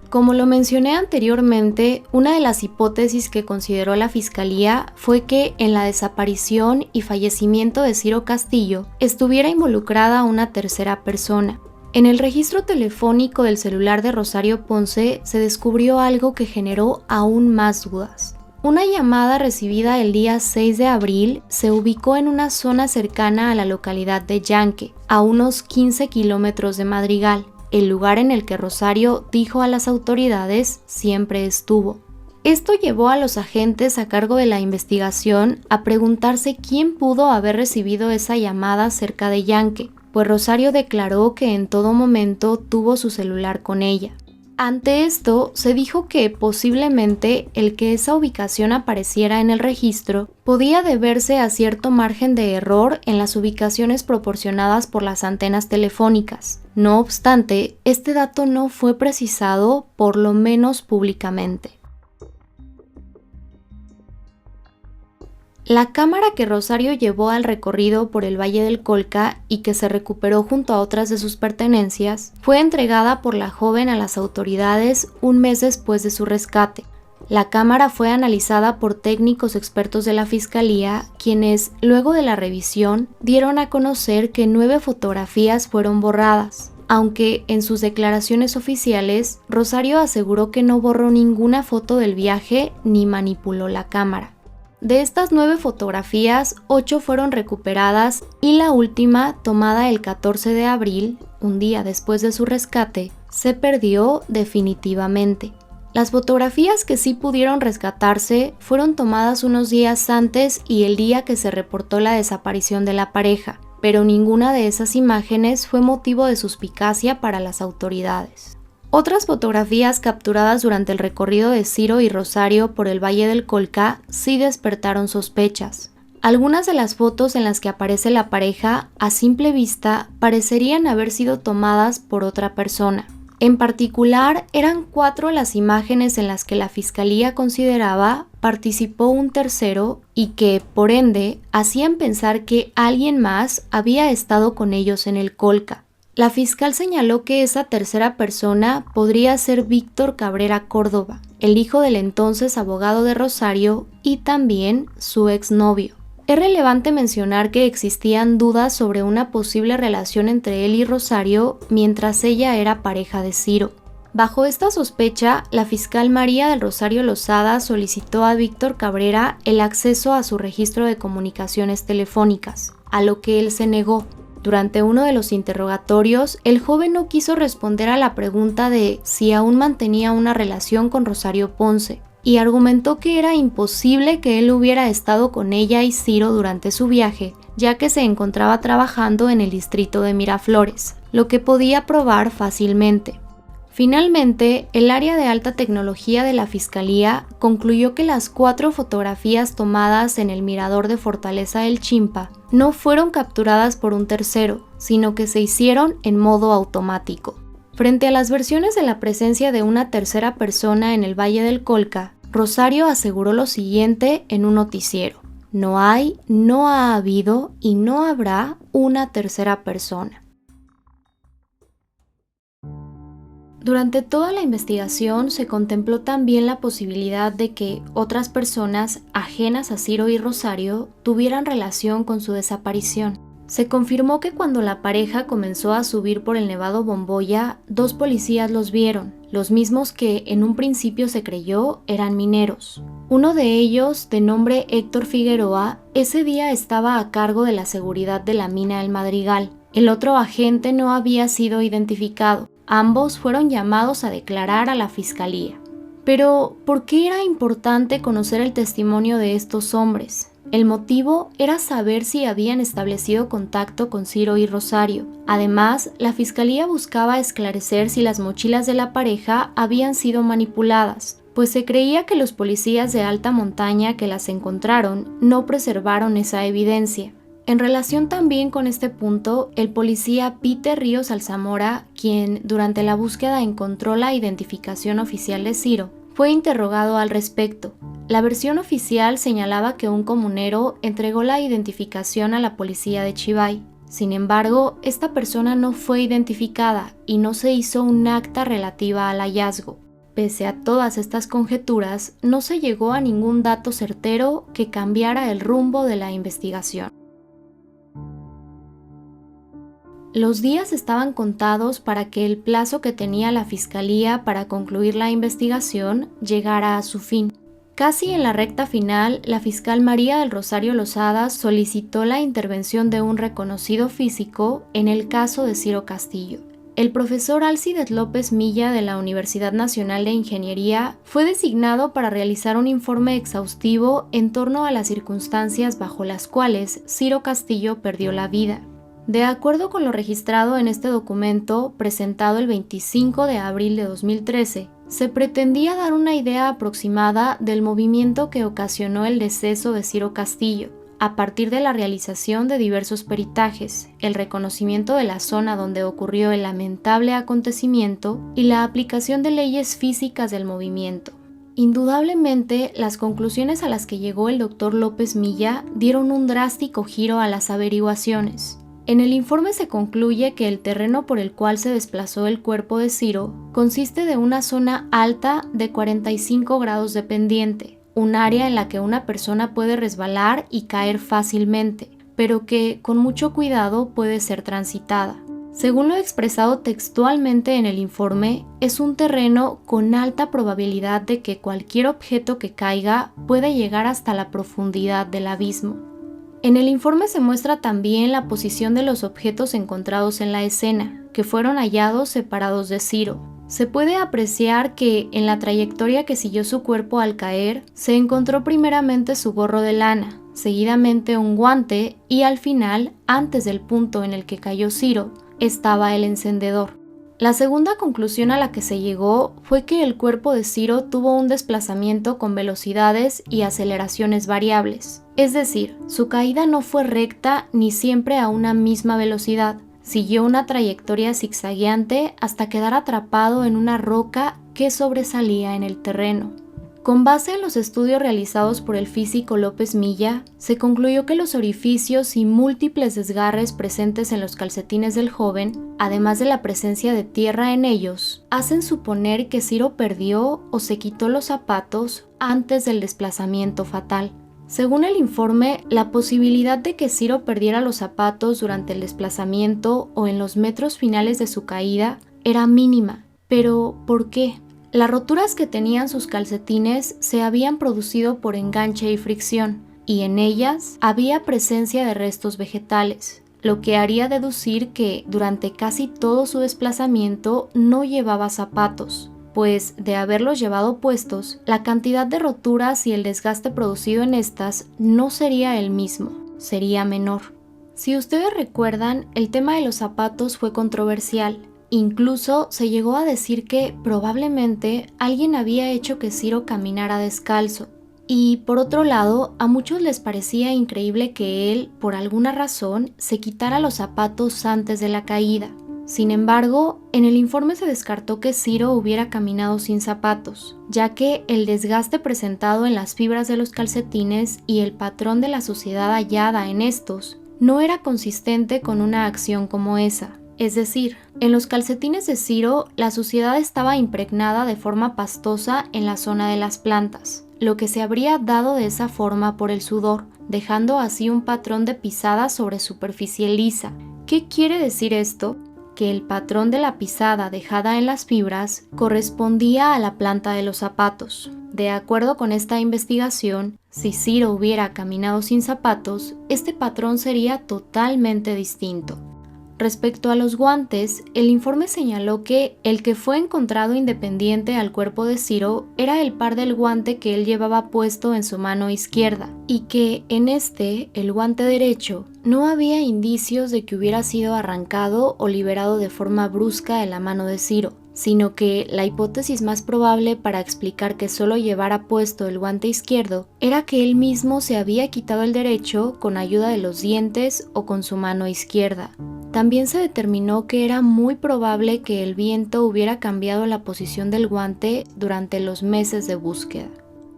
Como lo mencioné anteriormente, una de las hipótesis que consideró la Fiscalía fue que en la desaparición y fallecimiento de Ciro Castillo estuviera involucrada una tercera persona. En el registro telefónico del celular de Rosario Ponce se descubrió algo que generó aún más dudas. Una llamada recibida el día 6 de abril se ubicó en una zona cercana a la localidad de Yanque, a unos 15 kilómetros de Madrigal, el lugar en el que Rosario dijo a las autoridades siempre estuvo. Esto llevó a los agentes a cargo de la investigación a preguntarse quién pudo haber recibido esa llamada cerca de Yanque, pues Rosario declaró que en todo momento tuvo su celular con ella. Ante esto, se dijo que posiblemente el que esa ubicación apareciera en el registro podía deberse a cierto margen de error en las ubicaciones proporcionadas por las antenas telefónicas. No obstante, este dato no fue precisado, por lo menos públicamente. La cámara que Rosario llevó al recorrido por el Valle del Colca y que se recuperó junto a otras de sus pertenencias fue entregada por la joven a las autoridades un mes después de su rescate. La cámara fue analizada por técnicos expertos de la Fiscalía, quienes, luego de la revisión, dieron a conocer que 9 fotografías fueron borradas, aunque en sus declaraciones oficiales, Rosario aseguró que no borró ninguna foto del viaje ni manipuló la cámara. De estas 9 fotografías, 8 fueron recuperadas y la última, tomada el 14 de abril, un día después de su rescate, se perdió definitivamente. Las fotografías que sí pudieron rescatarse fueron tomadas unos días antes y el día que se reportó la desaparición de la pareja, pero ninguna de esas imágenes fue motivo de suspicacia para las autoridades. Otras fotografías capturadas durante el recorrido de Ciro y Rosario por el Valle del Colca sí despertaron sospechas. Algunas de las fotos en las que aparece la pareja, a simple vista, parecerían haber sido tomadas por otra persona. En particular, eran 4 las imágenes en las que la Fiscalía consideraba participó un tercero y que, por ende, hacían pensar que alguien más había estado con ellos en el Colca. La fiscal señaló que esa tercera persona podría ser Víctor Cabrera Córdoba, el hijo del entonces abogado de Rosario y también su exnovio. Es relevante mencionar que existían dudas sobre una posible relación entre él y Rosario mientras ella era pareja de Ciro. Bajo esta sospecha, la fiscal María del Rosario Lozada solicitó a Víctor Cabrera el acceso a su registro de comunicaciones telefónicas, a lo que él se negó. Durante uno de los interrogatorios, el joven no quiso responder a la pregunta de si aún mantenía una relación con Rosario Ponce y argumentó que era imposible que él hubiera estado con ella y Ciro durante su viaje, ya que se encontraba trabajando en el distrito de Miraflores, lo que podía probar fácilmente. Finalmente, el área de alta tecnología de la Fiscalía concluyó que las 4 fotografías tomadas en el mirador de Fortaleza del Chimpa no fueron capturadas por un tercero, sino que se hicieron en modo automático. Frente a las versiones de la presencia de una tercera persona en el Valle del Colca, Rosario aseguró lo siguiente en un noticiero: no hay, no ha habido y no habrá una tercera persona. Durante toda la investigación se contempló también la posibilidad de que otras personas ajenas a Ciro y Rosario tuvieran relación con su desaparición. Se confirmó que cuando la pareja comenzó a subir por el Nevado Bomboya, 2 policías los vieron, los mismos que en un principio se creyó eran mineros. Uno de ellos, de nombre Héctor Figueroa, ese día estaba a cargo de la seguridad de la mina El Madrigal. El otro agente no había sido identificado. Ambos fueron llamados a declarar a la Fiscalía. Pero, ¿por qué era importante conocer el testimonio de estos hombres? El motivo era saber si habían establecido contacto con Ciro y Rosario. Además, la Fiscalía buscaba esclarecer si las mochilas de la pareja habían sido manipuladas, pues se creía que los policías de alta montaña que las encontraron no preservaron esa evidencia. En relación también con este punto, el policía Peter Ríos Alzamora, quien durante la búsqueda encontró la identificación oficial de Ciro, fue interrogado al respecto. La versión oficial señalaba que un comunero entregó la identificación a la policía de Chivay. Sin embargo, esta persona no fue identificada y no se hizo un acta relativa al hallazgo. Pese a todas estas conjeturas, no se llegó a ningún dato certero que cambiara el rumbo de la investigación. Los días estaban contados para que el plazo que tenía la Fiscalía para concluir la investigación llegara a su fin. Casi en la recta final, la fiscal María del Rosario Lozada solicitó la intervención de un reconocido físico en el caso de Ciro Castillo. El profesor Alcides López Milla de la Universidad Nacional de Ingeniería fue designado para realizar un informe exhaustivo en torno a las circunstancias bajo las cuales Ciro Castillo perdió la vida. De acuerdo con lo registrado en este documento, presentado el 25 de abril de 2013, se pretendía dar una idea aproximada del movimiento que ocasionó el deceso de Ciro Castillo, a partir de la realización de diversos peritajes, el reconocimiento de la zona donde ocurrió el lamentable acontecimiento y la aplicación de leyes físicas del movimiento. Indudablemente, las conclusiones a las que llegó el Dr. López Milla dieron un drástico giro a las averiguaciones. En el informe se concluye que el terreno por el cual se desplazó el cuerpo de Ciro consiste de una zona alta de 45 grados de pendiente, un área en la que una persona puede resbalar y caer fácilmente, pero que con mucho cuidado puede ser transitada. Según lo expresado textualmente en el informe, es un terreno con alta probabilidad de que cualquier objeto que caiga puede llegar hasta la profundidad del abismo. En el informe se muestra también la posición de los objetos encontrados en la escena, que fueron hallados separados de Ciro. Se puede apreciar que, en la trayectoria que siguió su cuerpo al caer, se encontró primeramente su gorro de lana, seguidamente un guante y al final, antes del punto en el que cayó Ciro, estaba el encendedor. La segunda conclusión a la que se llegó fue que el cuerpo de Ciro tuvo un desplazamiento con velocidades y aceleraciones variables. Es decir, su caída no fue recta ni siempre a una misma velocidad. Siguió una trayectoria zigzagueante hasta quedar atrapado en una roca que sobresalía en el terreno. Con base en los estudios realizados por el físico López Milla, se concluyó que los orificios y múltiples desgarres presentes en los calcetines del joven, además de la presencia de tierra en ellos, hacen suponer que Ciro perdió o se quitó los zapatos antes del desplazamiento fatal. Según el informe, la posibilidad de que Ciro perdiera los zapatos durante el desplazamiento o en los metros finales de su caída era mínima. Pero, ¿por qué? Las roturas que tenían sus calcetines se habían producido por enganche y fricción, y en ellas había presencia de restos vegetales, lo que haría deducir que durante casi todo su desplazamiento no llevaba zapatos, pues de haberlos llevado puestos, la cantidad de roturas y el desgaste producido en estas no sería el mismo, sería menor. Si ustedes recuerdan, el tema de los zapatos fue controversial. Incluso se llegó a decir que probablemente alguien había hecho que Ciro caminara descalzo. Y por otro lado, a muchos les parecía increíble que él, por alguna razón, se quitara los zapatos antes de la caída. Sin embargo, en el informe se descartó que Ciro hubiera caminado sin zapatos, ya que el desgaste presentado en las fibras de los calcetines y el patrón de la suciedad hallada en estos no era consistente con una acción como esa. Es decir, en los calcetines de Ciro la suciedad estaba impregnada de forma pastosa en la zona de las plantas, lo que se habría dado de esa forma por el sudor, dejando así un patrón de pisada sobre superficie lisa. ¿Qué quiere decir esto? Que el patrón de la pisada dejada en las fibras correspondía a la planta de los zapatos. De acuerdo con esta investigación, si Ciro hubiera caminado sin zapatos, este patrón sería totalmente distinto. Respecto a los guantes, el informe señaló que el que fue encontrado independiente al cuerpo de Ciro era el par del guante que él llevaba puesto en su mano izquierda, y que en el guante derecho, no había indicios de que hubiera sido arrancado o liberado de forma brusca de la mano de Ciro, sino que la hipótesis más probable para explicar que solo llevara puesto el guante izquierdo era que él mismo se había quitado el derecho con ayuda de los dientes o con su mano izquierda. También se determinó que era muy probable que el viento hubiera cambiado la posición del guante durante los meses de búsqueda.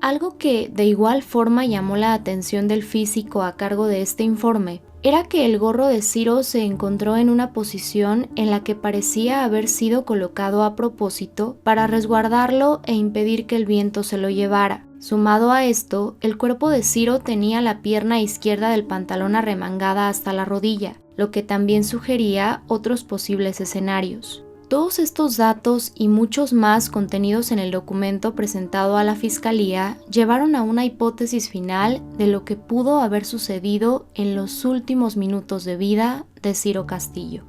Algo que de igual forma llamó la atención del físico a cargo de este informe era que el gorro de Ciro se encontró en una posición en la que parecía haber sido colocado a propósito para resguardarlo e impedir que el viento se lo llevara. Sumado a esto, el cuerpo de Ciro tenía la pierna izquierda del pantalón arremangada hasta la rodilla, lo que también sugería otros posibles escenarios. Todos estos datos y muchos más contenidos en el documento presentado a la Fiscalía llevaron a una hipótesis final de lo que pudo haber sucedido en los últimos minutos de vida de Ciro Castillo.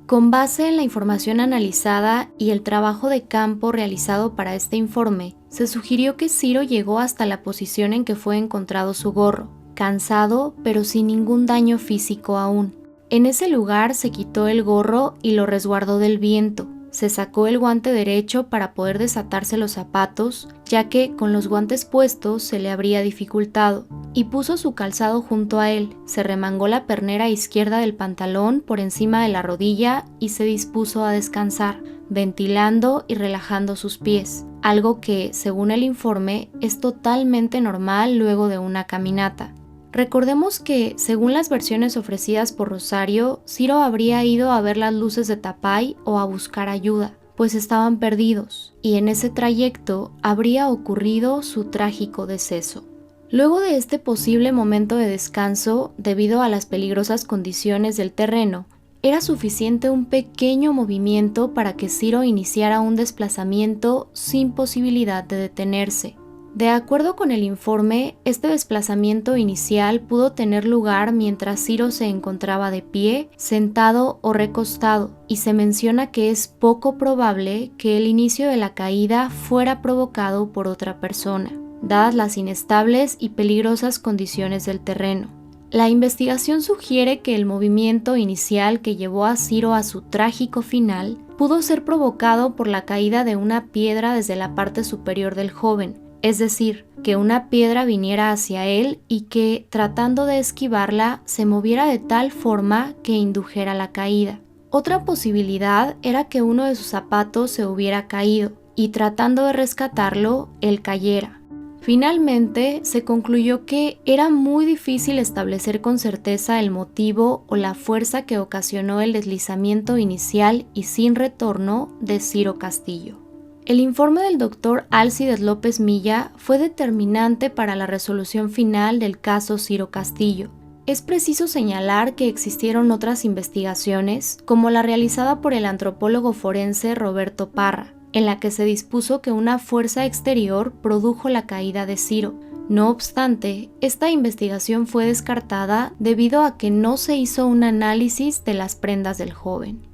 Con base en la información analizada y el trabajo de campo realizado para este informe, se sugirió que Ciro llegó hasta la posición en que fue encontrado su gorro, cansado pero sin ningún daño físico aún. En ese lugar se quitó el gorro y lo resguardó del viento. Se sacó el guante derecho para poder desatarse los zapatos, ya que con los guantes puestos se le habría dificultado, y puso su calzado junto a él. Se remangó la pernera izquierda del pantalón por encima de la rodilla y se dispuso a descansar, ventilando y relajando sus pies, algo que, según el informe, es totalmente normal luego de una caminata. Recordemos que, según las versiones ofrecidas por Rosario, Ciro habría ido a ver las luces de Tapay o a buscar ayuda, pues estaban perdidos, y en ese trayecto habría ocurrido su trágico deceso. Luego de este posible momento de descanso, debido a las peligrosas condiciones del terreno, era suficiente un pequeño movimiento para que Ciro iniciara un desplazamiento sin posibilidad de detenerse. De acuerdo con el informe, este desplazamiento inicial pudo tener lugar mientras Ciro se encontraba de pie, sentado o recostado, y se menciona que es poco probable que el inicio de la caída fuera provocado por otra persona, dadas las inestables y peligrosas condiciones del terreno. La investigación sugiere que el movimiento inicial que llevó a Ciro a su trágico final pudo ser provocado por la caída de una piedra desde la parte superior del joven, es decir, que una piedra viniera hacia él y que, tratando de esquivarla, se moviera de tal forma que indujera la caída. Otra posibilidad era que uno de sus zapatos se hubiera caído y, tratando de rescatarlo, él cayera. Finalmente, se concluyó que era muy difícil establecer con certeza el motivo o la fuerza que ocasionó el deslizamiento inicial y sin retorno de Ciro Castillo. El informe del doctor Alcides López Milla fue determinante para la resolución final del caso Ciro Castillo. Es preciso señalar que existieron otras investigaciones, como la realizada por el antropólogo forense Roberto Parra, en la que se dispuso que una fuerza exterior produjo la caída de Ciro. No obstante, esta investigación fue descartada debido a que no se hizo un análisis de las prendas del joven.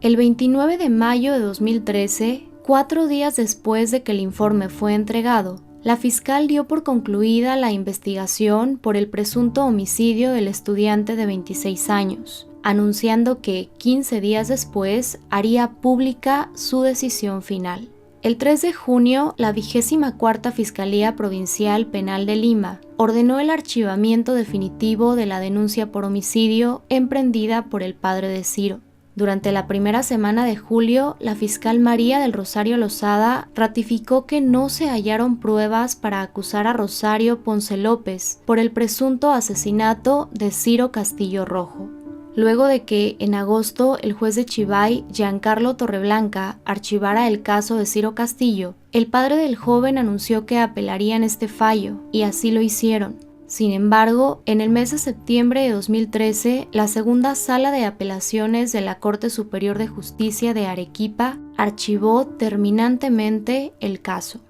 El 29 de mayo de 2013, 4 días después de que el informe fue entregado, la fiscal dio por concluida la investigación por el presunto homicidio del estudiante de 26 años, anunciando que 15 días después haría pública su decisión final. El 3 de junio, la 24ª Fiscalía Provincial Penal de Lima ordenó el archivamiento definitivo de la denuncia por homicidio emprendida por el padre de Ciro. Durante la primera semana de julio, la fiscal María del Rosario Lozada ratificó que no se hallaron pruebas para acusar a Rosario Ponce López por el presunto asesinato de Ciro Castillo Rojo. Luego de que, en agosto, el juez de Chivay, Giancarlo Torreblanca, archivara el caso de Ciro Castillo, el padre del joven anunció que apelarían este fallo, y así lo hicieron. Sin embargo, en el mes de septiembre de 2013, la segunda sala de apelaciones de la Corte Superior de Justicia de Arequipa archivó terminantemente el caso.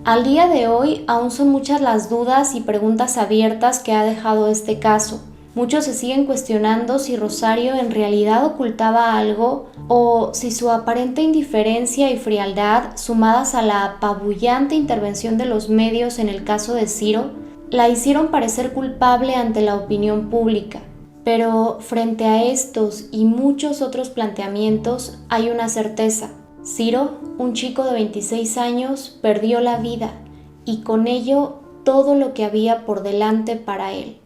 Al día de hoy, aún son muchas las dudas y preguntas abiertas que ha dejado este caso. Muchos se siguen cuestionando si Rosario en realidad ocultaba algo o si su aparente indiferencia y frialdad, sumadas a la apabullante intervención de los medios en el caso de Ciro, la hicieron parecer culpable ante la opinión pública. Pero frente a estos y muchos otros planteamientos hay una certeza. Ciro, un chico de 26 años, perdió la vida y con ello todo lo que había por delante para él.